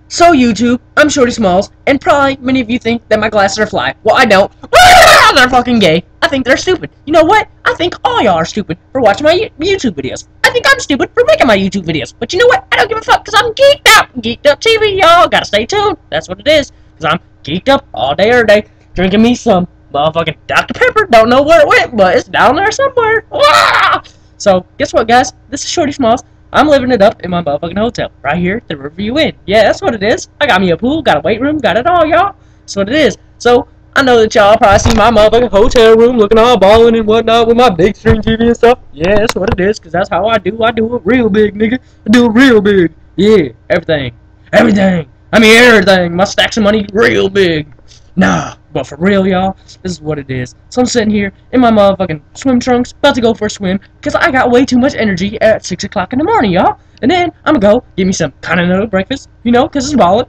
So YouTube, I'm Shorty Smalls, and probably many of you think that my glasses are fly. Well, I don't. Ah, they're fucking gay. I think they're stupid. You know what? I think all y'all are stupid for watching my YouTube videos. I think I'm stupid for making my YouTube videos. But you know what? I don't give a fuck, because I'm geeked up. Geeked Up TV, y'all. Gotta stay tuned. That's what it is. Because I'm geeked up all day, every day, drinking me some motherfucking Dr. Pepper. Don't know where it went, but it's down there somewhere. Ah! So, guess what, guys? This is Shorty Smalls. I'm living it up in my motherfucking hotel, right here at the Riverview Inn. Yeah, that's what it is. I got me a pool, got a weight room, got it all, y'all. That's what it is. So, I know that y'all probably see my motherfucking hotel room looking all ballin' and whatnot with my big screen TV and stuff. Yeah, that's what it is, because that's how I do. I do it real big, nigga. I do it real big. Yeah, everything. Everything. I mean, everything. My stacks of money real big. Nah, but for real, y'all, this is what it is. So I'm sitting here in my motherfucking swim trunks, about to go for a swim, because I got way too much energy at 6 o'clock in the morning, y'all. And then I'm gonna go get me some continental breakfast, you know, because it's ballin',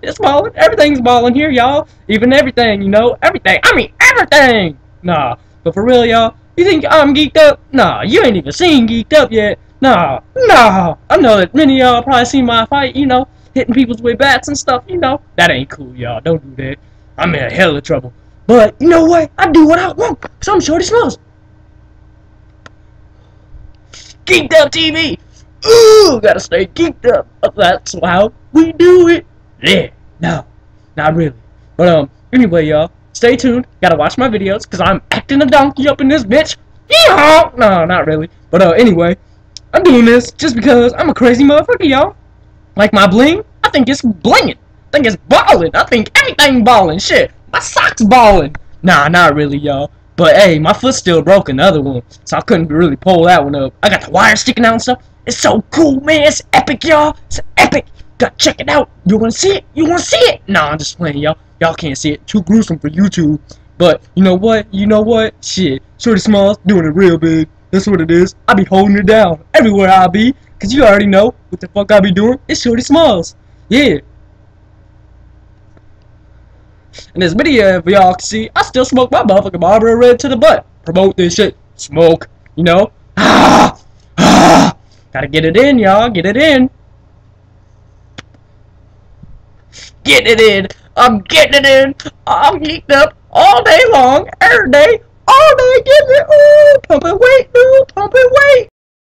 everything's ballin' here, y'all. Even everything, you know, everything. I mean, everything. Nah, but for real, y'all, you think I'm geeked up? Nah, you ain't even seen Geeked Up yet. Nah. I know that many of y'all probably seen my fight, you know, hitting people's with bats and stuff, you know. That ain't cool, y'all. Don't do that. I'm in a hell of trouble. But, you know what? I do what I want, because I'm Shorty Smalls. Geeked Up TV. Ooh, gotta stay geeked up. That's how we do it. Yeah. No, not really. But, anyway, y'all, stay tuned. Gotta watch my videos, because I'm acting a donkey up in this bitch. Yeehaw! No, not really. But, anyway, I'm doing this just because I'm a crazy motherfucker, y'all. Like my bling, I think it's blinging. I think it's ballin'. I think everything ballin'. Shit, my socks ballin'. Nah, not really, y'all. But hey, my foot's still broken, the other one, so I couldn't really pull that one up. I got the wire sticking out and stuff. It's so cool, man. It's epic, y'all. It's epic. Gotta check it out. You wanna see it? You wanna see it? Nah, I'm just playing, y'all. Y'all can't see it. Too gruesome for YouTube. But you know what? You know what? Shit, Shorty Smalls doing it real big. That's what it is. I be holding it down everywhere I be, cause you already know what the fuck I be doing. It's Shorty Smalls. Yeah. In this video, if y'all can see, I still smoke my motherfucking Marlboro Red to the butt. Promote this shit. Smoke. You know? Gotta get it in, y'all. Get it in. Get it in. I'm getting it in. I'm geeked up all day long. Every day. All day. Getting it. Ooh, pumping weight. Ooh, pumping weight.